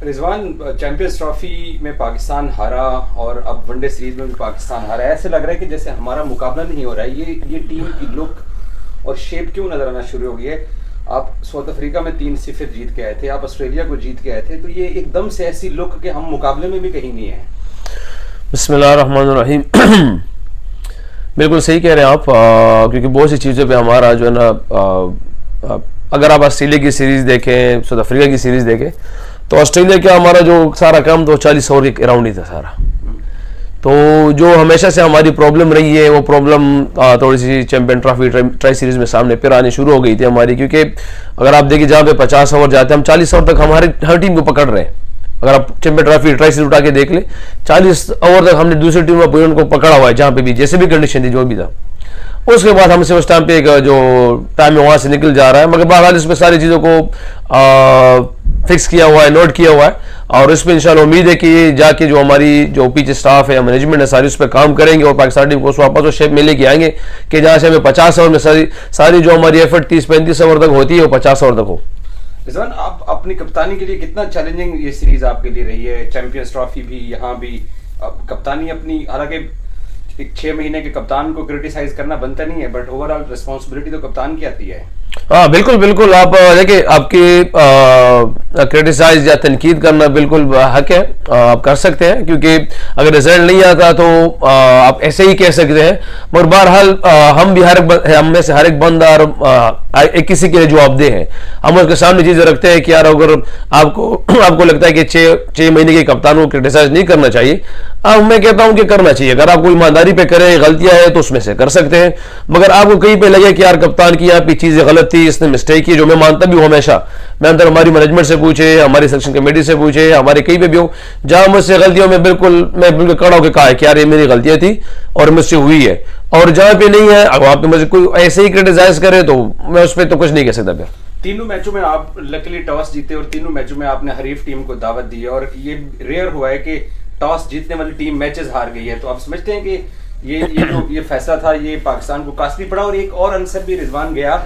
رضوان، champions trophy میں پاکستان ہارا اور اب ون ڈے سیریز میں بھی پاکستان ہارا ہے. ایسے لگ رہا ہے کہ جیسے ہمارا مقابلہ نہیں ہو رہا ہے. یہ ٹیم کی لک اور شیپ کیوں نظر آنا شروع ہو گئی ہے؟ آپ ساؤتھ افریقہ میں 3-0 جیت کے آئے تھے, آپ آسٹریلیا کو جیت کے آئے تھے, تو یہ ایک دم سے ایسی لک کہ ہم مقابلے میں بھی کہیں نہیں ہیں. بسم اللہ الرحمن الرحیم. بالکل صحیح کہہ رہے ہیں آپ, کیونکہ بہت سی چیزوں پہ ہمارا جو ہے نا, اگر آپ آسٹریلیا کی سیریز دیکھیں, ساؤتھ افریقہ کی سیریز دیکھیں, تو آسٹریلیا کا ہمارا جو سارا کام تو 40 اوور کے اراؤنڈ ہی تھا سارا. تو جو ہمیشہ سے ہماری پرابلم رہی ہے وہ پرابلم تھوڑی سی چیمپئن ٹرافی ٹرائی سیریز میں سامنے پھر آنی شروع ہو گئی تھی ہماری, کیونکہ اگر آپ دیکھیں جہاں پہ 50 اوور جاتے ہیں, ہم 40 اوور تک ہمارے ہر ٹیم کو پکڑ رہے ہیں. اگر آپ چیمپئن ٹرافی ٹرائی سیریز اٹھا کے دیکھ لیں, 40 اوور تک ہم نے دوسری ٹیم اپوننٹ کو پکڑا ہوا ہے, جہاں پہ بھی جیسے بھی کنڈیشن تھی جو بھی تھا. اس کے بعد ہم سے اس ٹائم پہ جو ٹائم ہے وہاں سے نکل جا رہا ہے, مگر بہرحال اس میں ساری چیزوں کو فکس کیا ہوا ہے, نوٹ کیا ہوا ہے, اور اس پہ انشاءاللہ امید ہے کہ جا کے جو ہماری جو پیچھے سٹاف ہے, مینجمنٹ ہے, ساری اس پہ کام کریں گے اور پاکستان ٹیم کو اس واپس وہ شیپ میں لے کے آئیں گے کہ جہاں سے ہمیں 50 اوور میں ساری جو ہماری ایفرٹ 30-35 اوور تک ہوتی ہے وہ 50 اوور تک ہو. رضوان, آپ اپنی کپتانی کے لیے کتنا چیلنجنگ یہ سیریز آپ کے لیے رہی ہے؟ چیمپئنز ٹرافی بھی, یہاں بھی کپتانی اپنی, حالانکہ 6 مہینے کے کپتان کو کرٹیسائز کرنا بنتا نہیں ہے, بٹ اوور آل ریسپانسبلٹی تو کپتان کی آتی ہے. ہاں بالکل بالکل, آپ دیکھیں آپ کی کرٹیسائز یا تنقید کرنا بالکل حق ہے, آپ کر سکتے ہیں, کیونکہ اگر رزلٹ نہیں آتا تو آپ ایسے ہی کہہ سکتے ہیں. مگر بہرحال ہم بھی ہم میں سے ہر ایک بندہ ایک کسی کے لیے جواب دہ ہیں. ہم اس کے سامنے چیزیں رکھتے ہیں کہ یار اگر آپ کو لگتا ہے کہ 6 مہینے کے کپتان کو کرٹیسائز نہیں کرنا چاہیے, میں کہتا ہوں کہ کرنا چاہیے. اگر آپ کو ایمانداری پہ کریں, غلطیاں ہیں تو اس میں سے کر سکتے ہیں, مگر آپ کو کہیں پہ لگے کہ یار کپتان کی یہاں پہ چیزیں غلط تھی, اس نے مسٹیک کی, جو میں مانتا بھی ہوں ہمیشا, میں اندر ہماری مینجمنٹ سے پوچھے, ہماری سلیکشن کمیٹی سے پوچھے, ہمارے کہیں پہ بھی ہوں, جہاں مجھ سے غلطیوں میں بالکل کڑا ہو کے کہا ہے کہ یار یہ میری غلطیاں تھی اور مجھ سے ہوئی ہے, اور جہاں پہ نہیں ہے وہاں پہ مجھے کوئی ایسے ہی کرٹیسائز کرے تو میں اس پہ تو کچھ نہیں کہہ سکتا. پھر تینوں میچوں میں آپ لکلی ٹاس جیتے اور تینوں میچوں میں آپ نے حریف ٹیم کو دعوت دی, اور یہ ریئر ہوا ہے کہ ٹاس جیتنے والی ٹیم میچز ہار گئی ہے. تو آپ سمجھتے ہیں کہ یہ فیصلہ تھا یہ پاکستان کو کاسٹلی پڑا؟ اور ایک اور عنصر بھی رضوان گیا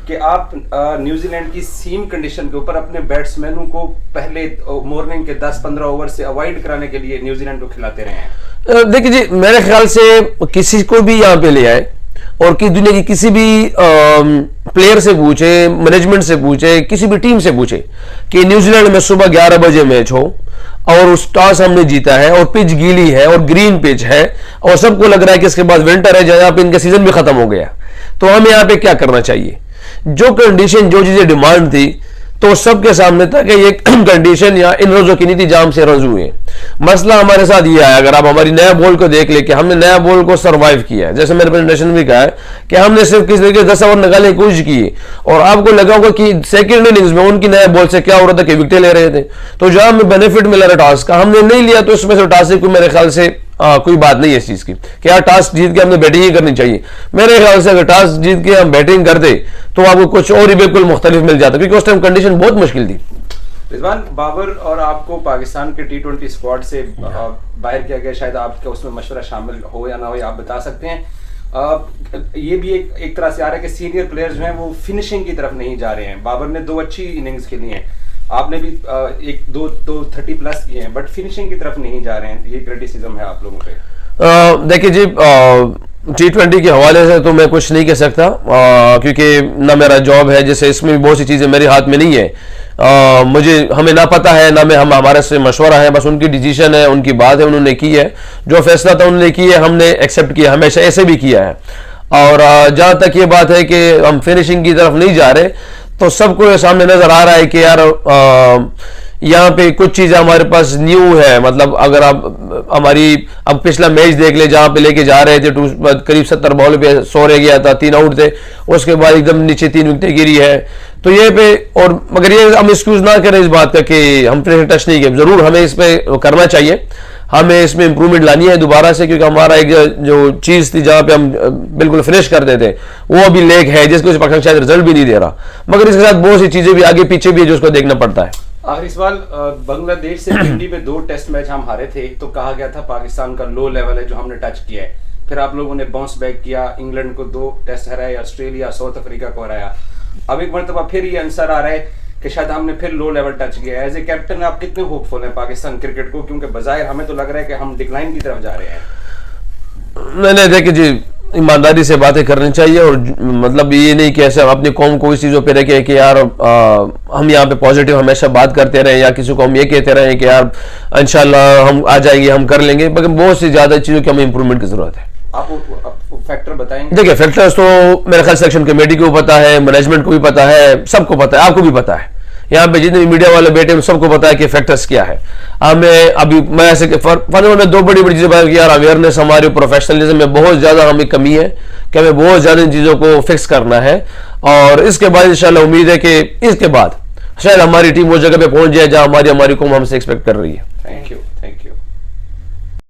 کہ آپ نیوزی لینڈ کی سیم کنڈیشن کے اوپر اپنے بیٹسمینوں کو پہلے مارننگ کے 10-15 اوور سے اوائڈ کرانے کے لیے نیوزی لینڈ کو کھلاتے رہے ہیں. دیکھیں جی, میرے خیال سے کسی کو بھی یہاں پہ لے آئے اور دنیا کی کسی بھی پلیئر سے پوچھے, مینجمنٹ سے پوچھے, کسی بھی ٹیم سے پوچھے کہ نیوزی لینڈ میں صبح 11 بجے میچ ہو اور اس ٹاس ہم نے جیتا ہے اور پچ گیلی ہے اور گرین پچ ہے اور سب کو لگ رہا ہے کہ اس کے بعد ونٹر ہے جہاں پہ ان کا سیزن بھی ختم ہو گیا, تو ہمیں یہاں پہ کیا کرنا چاہیے؟ جو کنڈیشن, جو چیزیں ڈیمانڈ تھی تو سب کے سامنے تھا کہ یہ کنڈیشن یا ان روزوں کی نیتی جام سے رنز ہوئے ہیں. مسئلہ ہمارے ساتھ یہ ہے, اگر آپ ہماری نیا بال کو دیکھ لیں کہ ہم نے نیا بال کو سروائیو کیا ہے, جیسے میں نے پریزنٹیشن بھی کہا ہے کہ ہم نے صرف کسی طریقے 10 اوور نکالنے کی کوشش کی, اور آپ کو لگا ہوگا کہ سیکنڈ اننگز میں ان کی نیا بال سے کیا ہو رہا تھا کہ وکٹیں لے رہے تھے, تو جہاں ہمیں بینیفٹ ملا رہا ٹاس کا ہم نے نہیں لیا, تو اس میں سے ٹاس سے کوئی میرے خیال سے کوئی بات نہیں ہے اس چیز کی کہ یار ٹاس جیت کے ہم نے بیٹنگ ہی کرنی چاہیے. میرے خیال سے اگر ٹاس جیت کے ہم بیٹنگ کرتے تو آپ کو کچھ اور ہی بالکل مختلف مل جاتا, کیونکہ اس ٹائم کنڈیشن بہت مشکل تھی. رضوان, بابر اور آپ کو پاکستان کے T20 اسکواڈ سے باہر کیا گیا, شاید آپ کا اس میں مشورہ شامل ہو یا نہ ہو, آپ بتا سکتے ہیں. یہ بھی ایک طرح سے آ رہا ہے کہ سینئر پلیئرز جو ہیں وہ فنشنگ کی طرف نہیں جا رہے ہیں. بابر نے 2 اچھی اننگز کھیلی ہیں, آپ نے بھی 30+ کیے ہیں, بٹ فنشنگ کی طرف نہیں جا رہے ہیں. یہ کرٹیسزم ہے آپ لوگوں پہ. دیکھیے جی, T20 کے حوالے سے تو میں کچھ نہیں کہہ سکتا, کیونکہ نہ میرا جاب ہے, جیسے اس میں بھی بہت سی چیزیں میرے ہاتھ میں نہیں ہے. ہمیں نہ پتہ ہے نہ میں ہمارے سے مشورہ ہے, بس ان کی ڈیسیژن ہے, ان کی بات ہے, انہوں نے کی ہے, جو فیصلہ تھا انہوں نے کی ہے, ہم نے ایکسیپٹ کیا, ہمیشہ ایسے بھی کیا ہے. اور جہاں تک یہ بات ہے کہ ہم فنشنگ کی طرف نہیں جا رہے, تو سب کو سامنے نظر آ رہا ہے کہ یار یہاں پہ کچھ چیزیں ہمارے پاس نیو ہے. مطلب اگر آپ ہماری اب پچھلا میچ دیکھ لیں جہاں پہ لے کے جا رہے تھے قریب 70 بال پہ 100 رہ گیا تھا, 3 آؤٹ تھے, اس کے بعد ایک دم نیچے 3 وکٹیں گری ہے, تو یہ پہ اور مگر یہ ہم ایکسکیوز نہ کریں اس بات کا کہ ہم پہ ٹچ نہیں کیے. ضرور ہمیں اس پہ کرنا چاہیے, ہمیں اس میں امپرومنٹ لانی ہے دوبارہ سے, کیونکہ ہمارا ایک جو چیز تھی جہاں پہ ہم بالکل فنش کرتے تھے وہ ابھی لیگ ہے, جس کو پاکستان شاید رزلٹ بھی نہیں دے رہا, مگر اس کے ساتھ بہت سی چیزیں بھی آگے پیچھے بھی ہے جو اس کو دیکھنا پڑتا ہے. آخری سوال, بنگلہ دیش سے پنڈی میں 2 ٹیسٹ میچ ہم ہارے تھے, تو کہا گیا تھا پاکستان کا لو لیول ہے جو ہم نے ٹچ کیا ہے. پھر آپ لوگوں نے باؤنس بیک کیا, انگلینڈ کو 2 ٹیسٹ ہرایا, آسٹریلیا, ساؤتھ افریقہ کو ہرایا. اب ایک مرتبہ پھر یہ آنسر آ رہا ہے کہ شاید ہم نے پھر لو لیول ٹچ کیا ہے. ایز اے کیپٹن آپ کتنے ہوپ فل ہیں پاکستان کرکٹ کو, کیونکہ بظاہر ہمیں تو لگ رہا ہے کہ ہم ڈکلائن کی طرف جا رہے ہیں؟ نہیں نہیں دیکھیں جی, ایمانداری سے باتیں کرنی چاہیے, اور مطلب یہ نہیں کہ ایسے اپنی قوم کو اس چیزوں پہ رکھے کہ یار ہم یہاں پہ پازیٹیو ہمیشہ بات کرتے رہیں, یا کسی کو ہم یہ کہتے رہیں کہ یار انشاءاللہ ہم آ جائیں گے, ہم کر لیں گے, لیکن بہت سی زیادہ چیزوں کی ہمیں امپرومنٹ کی ضرورت ہے. آپ فیکٹر بتائیں گے؟ دیکھیں فیکٹرز تو میرے خیال سلیکشن کمیٹی کو پتا ہے, مینجمنٹ کو بھی پتا ہے, سب کو پتا ہے, آپ کو بھی پتا ہے, یہاں پہ جتنے بھی میڈیا والے بیٹھے ہیں سب کو پتا ہے کہ فیکٹرز کیا ہے. ہمیں ابھی میں ایسے میں دو بڑی چیزیں بات کی, یار اویئرنیس ہمارے پروفیشنلزم میں بہت زیادہ ہمیں کمی ہے, کہ ہمیں بہت زیادہ ان چیزوں کو فکس کرنا ہے, اور اس کے بعد انشاءاللہ امید ہے کہ اس کے بعد شاید ہماری ٹیم وہ جگہ پہ پہنچ جائے جہاں ہماری قوم ہم سے ایکسپیکٹ کر رہی ہے. Thank you.